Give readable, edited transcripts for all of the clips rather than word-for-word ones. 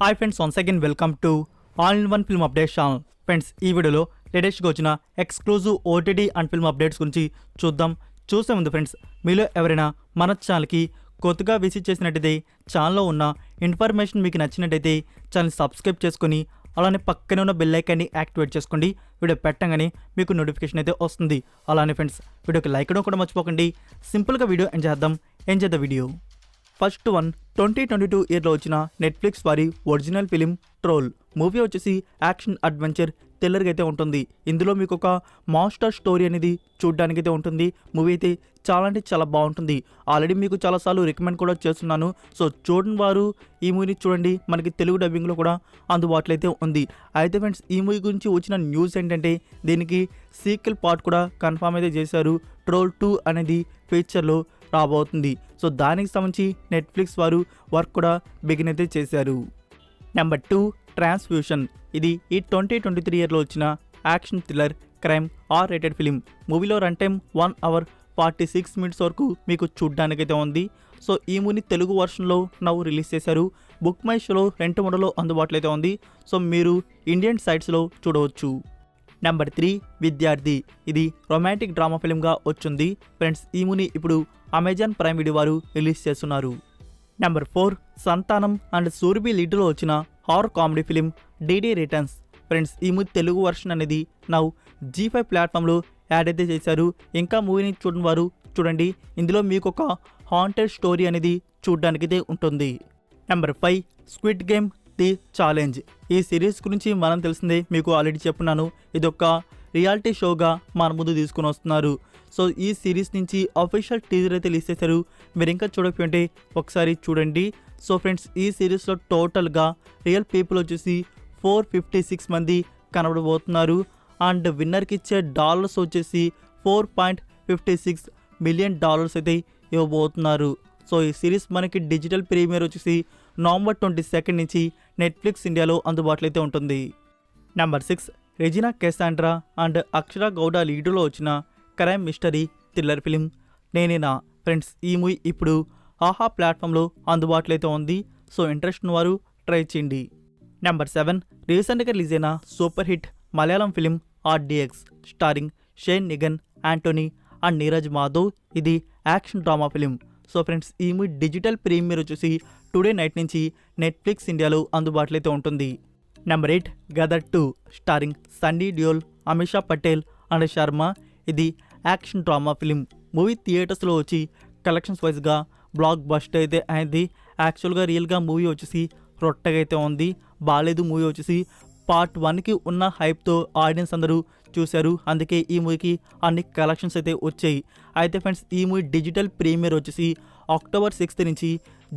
Hi friends, once again welcome to all in one film updates channel. Friends, ఈ వీడియోలో లేటెస్ట్గా వచ్చిన exclusive OTT and film updates గురించి చూద్దాం. చూసే ముందు ఫ్రెండ్స్, మీలో ఎవరైనా మన ఛానల్కి కొత్తగా విజిట్ చేసినట్టయితే ఛానల్లో ఉన్న ఇన్ఫర్మేషన్ మీకు నచ్చినట్టయితే ఛానల్ సబ్స్క్రైబ్ చేసుకొని అలానే పక్కనే ఉన్న బెల్ ఐకాన్ని యాక్టివేట్ చేసుకోండి. వీడియో పెట్టగానే మీకు నోటిఫికేషన్ అయితే వస్తుంది. అలానే ఫ్రెండ్స్, వీడియోకి లైక్ చేయడం కూడా మర్చిపోకండి. సింపుల్గా వీడియో ఎంజాయ్ చేద్దాం వీడియో. ఫస్ట్ వన్ 2022 ఇయర్లో వచ్చిన నెట్ఫ్లిక్స్ వారి ఒరిజినల్ ఫిలిం ట్రోల్ మూవీ వచ్చేసి యాక్షన్ అడ్వెంచర్ థ్రిల్లర్గా అయితే ఉంటుంది. ఇందులో మీకు ఒక మాస్టర్ స్టోరీ అనేది చూడడానికి అయితే ఉంటుంది. మూవీ అయితే చాలా అంటే చాలా బాగుంటుంది. ఆల్రెడీ మీకు చాలాసార్లు రికమెండ్ కూడా చేస్తున్నాను. సో చూడని వారు ఈ మూవీని చూడండి. మనకి తెలుగు డబ్బింగ్లో కూడా అందుబాటులో అయితే ఉంది. అయితే ఫ్రెండ్స్, ఈ మూవీ గురించి వచ్చిన న్యూస్ ఏంటంటే దీనికి సీక్వెల్ పార్ట్ కూడా కన్ఫర్మ్ అయితే చేశారు. ట్రోల్ 2 అనేది ఫ్యూచర్లో రాబోతుంది. సో దానికి సంబంధించి నెట్ఫ్లిక్స్ వారు వర్క్ కూడా బిగిన్ అయితే చేశారు. Number 2 transfusion. ఇది ఈ 2023 ఇయర్లో వచ్చిన action thriller crime are rated film. మూవీలో రన్ టైం 1 hour 46 minutes వరకు మీకు చూడ్డానికైతే ఉంది. సో ఈ మూవీని తెలుగు వర్షన్లో నవ్వు రిలీజ్ చేశారు. బుక్ మై షోలో 2 మోడల్లో అందుబాటులో అయితే ఉంది. సో మీరు ఇండియన్ సైట్స్లో చూడవచ్చు. నెంబర్ 3 విద్యార్థి. ఇది రొమాంటిక్ డ్రామా ఫిలింగా వచ్చింది. ఫ్రెండ్స్, ఈ మూవీని ఇప్పుడు అమెజాన్ ప్రైమ్ వీడియో వారు రిలీజ్ చేస్తున్నారు. నెంబర్ 4 సంతానం అండ్ సూర్బి లీడ్లో వచ్చిన horror comedy film DD returns. Friends, ఈ మూవీ తెలుగు వర్షన్ అనేది నౌ G5 ప్లాట్ఫామ్లో యాడ్ అయితే చేశారు. ఇంకా మూవీని చూడని వారు చూడండి. ఇందులో మీకు ఒక హాంటెడ్ స్టోరీ అనేది చూడడానికైతే ఉంటుంది. Number 5 squid game the challenge. ఈ సిరీస్ గురించి మనం తెలిసిందే, మీకు ఆల్రెడీ చెప్పున్నాను. ఇదొక రియాలిటీ షోగా మన ముందు తీసుకుని వస్తున్నారు. సో ఈ సిరీస్ నుంచి అఫీషియల్ టీజర్ అయితే రిలీజ్ చేశారు. మీరు ఇంకా చూడకపోతే ఒకసారి చూడండి. సో ఫ్రెండ్స్, ఈ సిరీస్లో టోటల్గా రియల్ పీపుల్ వచ్చేసి 456 మంది కనబడబోతున్నారు. అండ్ విన్నర్కి ఇచ్చే డాలర్స్ వచ్చేసి $4.56 million అయితే ఇవ్వబోతున్నారు. సో ఈ సిరీస్ మనకి డిజిటల్ ప్రీమియర్ వచ్చేసి November 22 నుంచి నెట్ఫ్లిక్స్ ఇండియాలో అందుబాటులో అయితే ఉంటుంది. నెంబర్ 6 రెజినా కెసాండ్రా అండ్ అక్షర గౌడ లీడ్లో వచ్చిన క్రైమ్ మిస్టరీ థ్రిల్లర్ ఫిలిం నేనేనా. ఫ్రెండ్స్, ఈ మూవీ ఇప్పుడు ఆహా ప్లాట్ఫామ్లో అందుబాటులో అయితే ఉంది. సో ఇంట్రెస్ట్ ఉన్న వారు ట్రై చేయండి. నెంబర్ 7 రీసెంట్గా రిలీజ్ అయిన super hit Malayalam film RDX starring Shane Nigam, Antony and Neeraj Madhav. ఇది action drama film. So friends, ఈ మూవీ డిజిటల్ ప్రీమియర్ వచ్చేసి టుడే నైట్ నుంచి నెట్ఫ్లిక్స్ ఇండియాలో అందుబాటులో అయితే ఉంటుంది. Number 8 Gadar 2 starring Sunny Deol, Ameesha Patel and Sharma. ఇది యాక్షన్ డ్రామా ఫిలిం. మూవీ థియేటర్స్లో వచ్చి కలెక్షన్స్ వైజ్గా బ్లాక్ బస్టర్ అయితే అయింది. యాక్చువల్గా రియల్గా మూవీ వచ్చేసి రొట్టగా అయితే ఉంది. బాగాలేదు మూవీ వచ్చేసి. పార్ట్ 1కి ఉన్న హైప్తో ఆడియన్స్ అందరూ చూశారు. అందుకే ఈ మూవీకి అన్ని కలెక్షన్స్ అయితే వచ్చాయి. అయితే ఫ్రెండ్స్, ఈ మూవీ డిజిటల్ ప్రీమియర్ వచ్చేసి October 6 నుంచి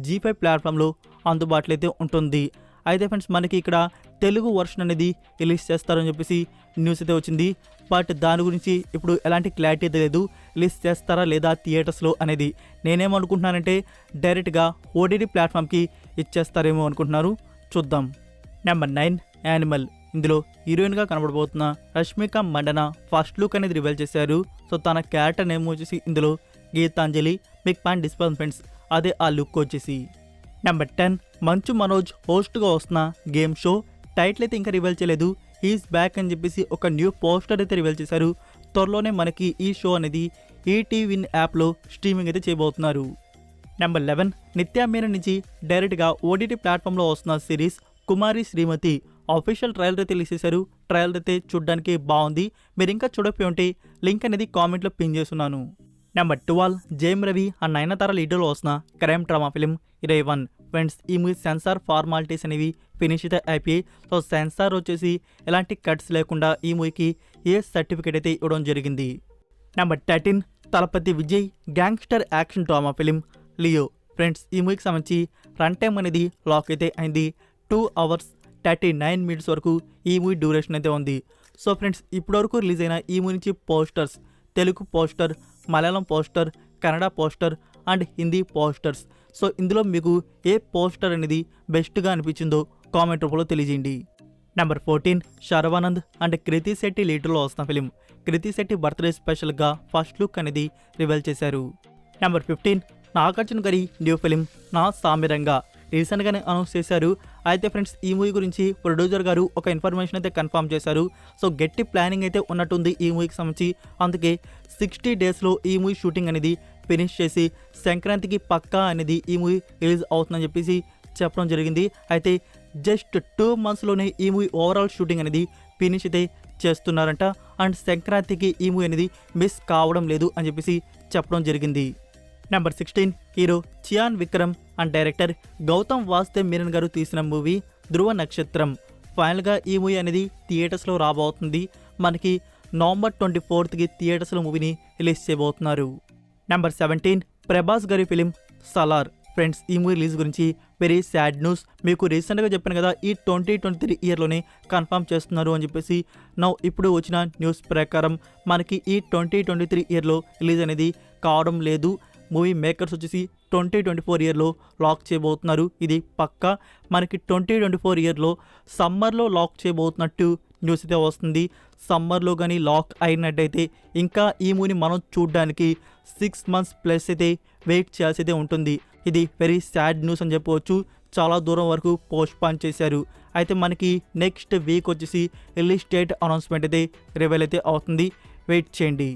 G5 ప్లాట్ఫామ్లో అందుబాటులో అయితే ఉంటుంది. అయితే ఫ్రెండ్స్, మనకి ఇక్కడ తెలుగు వర్షన్ అనేది రిలీజ్ చేస్తారని చెప్పేసి న్యూస్ అయితే వచ్చింది. బట్ దాని గురించి ఇప్పుడు ఎలాంటి క్లారిటీ అయితే లేదు. రిలీజ్ చేస్తారా లేదా థియేటర్స్లో అనేది. నేనేమనుకుంటున్నానంటే డైరెక్ట్గా OTT ప్లాట్ఫామ్కి ఇచ్చేస్తారేమో అనుకుంటున్నారు. చూద్దాం. Number 9 animal. ఇందులో హీరోయిన్గా కనబడబోతున్న రష్మిక మండన ఫస్ట్ లుక్ అనేది రివీల్ చేశారు. సో తన క్యారెక్టర్ నేమ్ వచ్చేసి ఇందులో గీతాంజలి. బిగ్ ఫ్యాన్ డిస్పల్ ఫ్రెండ్స్, అదే ఆ లుక్ వచ్చేసి. నెంబర్ 10 మంచు మనోజ్ హోస్ట్గా వస్తున్న గేమ్ షో. టైటిల్ అయితే ఇంకా రివీల్ చేయలేదు. హీస్ బ్యాక్ అని చెప్పేసి ఒక న్యూ పోస్టర్ అయితే రివీల్ చేశారు. త్వరలోనే మనకి ఈ షో అనేది ఈటీవీ యాప్లో స్ట్రీమింగ్ అయితే చేయబోతున్నారు. నెంబర్ 11 నిత్యా మీనన్ నుంచి డైరెక్ట్గా OTT ప్లాట్ఫామ్లో వస్తున్న సిరీస్ కుమారి శ్రీమతి. ఆఫీషియల్ ట్రయల్ అయితే రిలీజ్ చేశారు. ట్రయల్ అయితే చూడడానికి బాగుంది. మీరు ఇంకా చూడకపోయి ఉంటే లింక్ అనేది కామెంట్లో పిన్ చేస్తున్నాను. నెంబర్ 12 జేమ్ రవి అండ్ నయనతార లీడర్లో వస్తున్న crime drama film Iraivan. Friends, ఈ మూవీ సెన్సార్ ఫార్మాలిటీస్ అనేవి ఫినిష్ అయితే అయిపోయి. సో సెన్సార్ వచ్చేసి ఎలాంటి కట్స్ లేకుండా ఈ మూవీకి ఏ సర్టిఫికేట్ అయితే ఇవ్వడం జరిగింది. Number 13 Thalapathy Vijay gangster action drama film Leo. Friends, ఈ మూవీకి సంబంధించి రన్ టైం అనేది లాక్ అయితే అయింది. 2 hours 39 minutes వరకు ఈ మూవీ డ్యూరేషన్ అయితే ఉంది. సో ఫ్రెండ్స్, ఇప్పటివరకు రిలీజ్ అయిన ఈ మూవీ నుంచి posters, Telugu poster, Malayalam poster, Kannada poster and Hindi posters. So ఇందులో మీకు ఏ పోస్టర్ అనేది బెస్ట్గా అనిపించిందో కామెంట్ రూపంలో తెలియజేయండి. నెంబర్ 14 శర్వానంద్ అండ్ కృతి శెట్టి లీడర్లో వస్తున్న ఫిలిం. కృతి శెట్టి బర్త్డే స్పెషల్గా ఫస్ట్ లుక్ అనేది రివీల్ చేశారు. నెంబర్ 15 నాగార్జున గారి న్యూ ఫిలిం నా సామిరంగా. రీసెంట్గానే అనౌన్స్ చేశారు. అయితే ఫ్రెండ్స్ ఈ మూవీ గురించి ప్రొడ్యూసర్ గారు ఒక ఇన్ఫర్మేషన్ అయితే కన్ఫర్మ్ చేశారు. సో గట్టి ప్లానింగ్ అయితే ఉన్నట్టుంది ఈ మూవీకి సంబంధించి. అందుకే 60 డేస్లో ఈ మూవీ షూటింగ్ అనేది ఫినిష్ చేసి సంక్రాంతికి పక్కా అనేది ఈ మూవీ రిలీజ్ అవుతుందని చెప్పేసి చెప్పడం జరిగింది. అయితే జస్ట్ 2 monthsలోనే ఈ మూవీ ఓవరాల్ షూటింగ్ అనేది ఫినిష్ అయితే చేస్తున్నారంట. అండ్ సంక్రాంతికి ఈ మూవీ అనేది మిస్ కావడం లేదు అని చెప్పేసి చెప్పడం జరిగింది. Number 16 hero Chiyaan Vikram and director Gautham Vasudev Menon garu తీసిన మూవీ ధ్రువ నక్షత్రం. ఫైనల్గా ఈ మూవీ అనేది థియేటర్స్లో రాబోతుంది. మనకి నవంబర్ 24కి థియేటర్స్లో మూవీని రిలీజ్ చేయబోతున్నారు. నెంబర్ 17 ప్రభాస్ గారి ఫిలిం సలార్. ఫ్రెండ్స్ ఈ మూవీ రిలీజ్ గురించి వెరీ సాడ్ న్యూస్. మీకు రీసెంట్గా చెప్పాను కదా, ఈ 2023 ఇయర్లోనే కన్ఫర్మ్ చేస్తున్నారు అని చెప్పేసి. ఇప్పుడు వచ్చిన న్యూస్ ప్రకారం మనకి ఈ 2023 ఇయర్లో రిలీజ్ అనేది కావడం లేదు. మూవీ మేకర్స్ వచ్చేసి 2024 ఇయర్లో లాక్ చేయబోతున్నారు. ఇది పక్కా. మనకి 2024 ఇయర్లో సమ్మర్లో లాక్ చేయబోతున్నట్టు న్యూస్ అయితే వస్తుంది. సమ్మర్లో కానీ లాక్ అయినట్టయితే ఇంకా ఈ మూవీని మనం చూడడానికి 6 months ప్లస్ అయితే వెయిట్ చేయాల్సి అయితే ఉంటుంది. ఇది వెరీ సాడ్ న్యూస్ అని చెప్పవచ్చు. చాలా దూరం వరకు పోస్ట్పోన్ చేశారు. అయితే మనకి నెక్స్ట్ వీక్ వచ్చేసి రిలీజ్ డేట్ అనౌన్స్మెంట్ అయితే రివీల్ అయితే అవుతుంది. వెయిట్ చేయండి.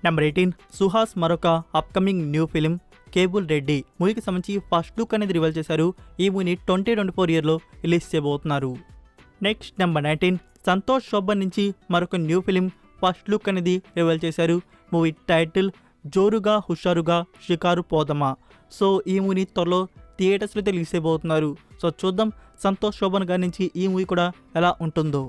నెంబర్ 18 సుహాస్ మరొక upcoming new film cable Reddy. మూవీకి సంబంధించి ఫస్ట్ లుక్ అనేది రివీల్ చేశారు. ఈ మూవీని 2024 ఇయర్లో రిలీజ్ చేయబోతున్నారు. నెక్స్ట్ నెంబర్ 19 సంతోష్ శోభన్ నుంచి మరొక న్యూ ఫిలిం ఫస్ట్ లుక్ అనేది రివీల్ చేశారు. మూవీ టైటిల్ జోరుగా హుషారుగా షికారు పోదమా. సో ఈ మూవీని త్వరలో థియేటర్స్లో అయితే రిలీజ్ చేయబోతున్నారు. సో చూద్దాం సంతోష్ శోభన్ గారి నుంచి ఈ మూవీ కూడా ఎలా ఉంటుందో.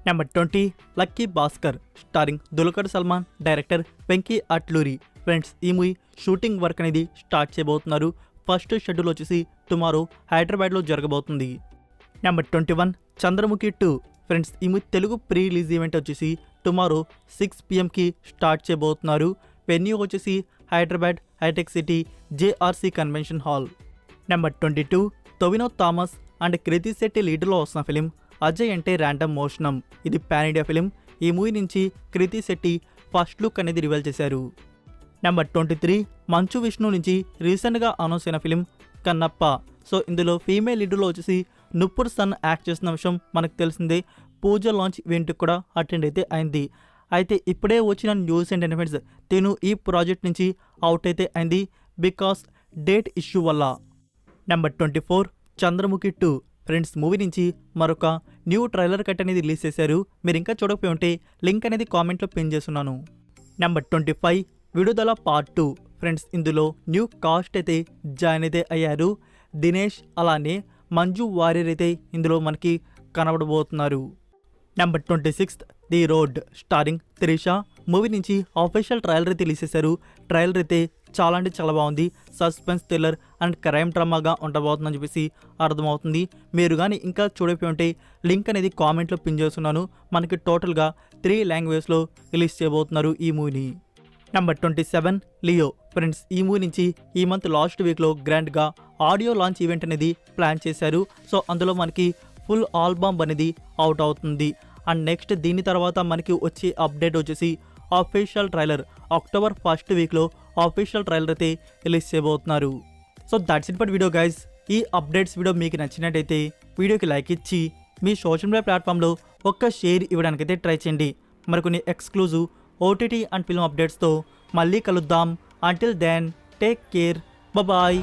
Number 20 lucky Bhaskar starring Dulquer Salmaan, director Venky Atluri. Friends ఈ మూవీ షూటింగ్ వర్క్ అనేది స్టార్ట్ చేయబోతున్నారు. ఫస్ట్ షెడ్యూల్ వచ్చేసి టుమారో హైదరాబాద్లో జరగబోతుంది. నెంబర్ 21 చంద్రముఖి 2. ఫ్రెండ్స్ ఈ movie Telugu pre release event వచ్చేసి టుమారో 6 PMకి స్టార్ట్ చేయబోతున్నారు. వెన్యూ వచ్చేసి హైదరాబాద్ హైటెక్ City JRC convention hall. Number 22 Tovino Thomas and Krithi Shetty లీడర్లో వస్తున్న ఫిలిం అజయ్ అంటే ర్యాండమ్ మోషనం. ఇది పాన్ ఇండియా ఫిలిం. ఈ మూవీ నుంచి కృతి శెట్టి ఫస్ట్ లుక్ అనేది రివీల్ చేశారు. నెంబర్ 23 మంచు విష్ణు నుంచి రీసెంట్గా అనౌన్స్ అయిన ఫిలిం కన్నప్ప. సో ఇందులో ఫీమేల్ లీడర్లో వచ్చేసి నుపుర్ సన్ యాక్ట్ చేసిన విషయం మనకు తెలిసిందే. పూజ లాంచ్ ఈవెంట్కి కూడా అటెండ్ అయితే అయింది. అయితే ఇప్పుడే వచ్చిన న్యూస్ అండ్ ఎలిమెంట్స్ తిను ఈ ప్రాజెక్ట్ నుంచి అవుట్ అయితే అయింది బికాస్ డేట్ ఇష్యూ వల్ల. నెంబర్ 24 చంద్రముఖి 2. ఫ్రెండ్స్ మూవీ నుంచి మరొక న్యూ ట్రైలర్ కట్ అనేది రిలీజ్ చేశారు. మీరు ఇంకా చూడకపోయి ఉంటే లింక్ అనేది కామెంట్లో పిన్ చేస్తున్నాను. Number 25 Vidudala part 2. ఫ్రెండ్స్ ఇందులో న్యూ కాస్ట్ అయితే జాయిన్ అయితే అయ్యారు. దినేష్ అలానే మంజు వారియర్ అయితే ఇందులో మనకి కనబడబోతున్నారు. Number 26 the road starring Trisha. Movie నుంచి ఆఫీషియల్ ట్రైలర్ అయితే రిలీజ్ చేశారు. ట్రైలర్ అయితే చాలా అంటే చాలా బాగుంది. సస్పెన్స్ థ్రిల్లర్ అండ్ క్రైమ్ డ్రామాగా ఉండబోతుందని చెప్పేసి అర్థమవుతుంది. మీరు కానీ ఇంకా చూడకపోయి ఉంటే లింక్ అనేది కామెంట్లో పిన్ చేస్తున్నాను. మనకి టోటల్గా 3 లాంగ్వేజ్లో రిలీజ్ చేయబోతున్నారు ఈ మూవీని. Number 27 Leo. ఫ్రెండ్స్ ఈ మూవీ నుంచి ఈ మంత్ లాస్ట్ వీక్లో గ్రాండ్గా ఆడియో లాంచ్ ఈవెంట్ అనేది ప్లాన్ చేశారు. సో అందులో మనకి ఫుల్ ఆల్బమ్ అనేది అవుట్ అవుతుంది. అండ్ నెక్స్ట్ దీని తర్వాత మనకి వచ్చే అప్డేట్ వచ్చేసి ఆఫీషియల్ ట్రైలర్ అక్టోబర్ 1st వీక్లో ఆఫీషియల్ ట్రైలర్ అయితే రిలీజ్ చేయబోతున్నారు. So that's it for video guys. ఈ అప్డేట్స్ వీడియో మీకు నచ్చినట్టయితే వీడియోకి లైక్ ఇచ్చి మీ సోషల్ మీడియా ప్లాట్ఫామ్లో ఒక్క షేర్ ఇవ్వడానికైతే ట్రై చేయండి. మరికొన్ని ఎక్స్క్లూజివ్ OTT అండ్ ఫిల్మ్ అప్డేట్స్తో మళ్ళీ కలుద్దాం. Until then take care, bye.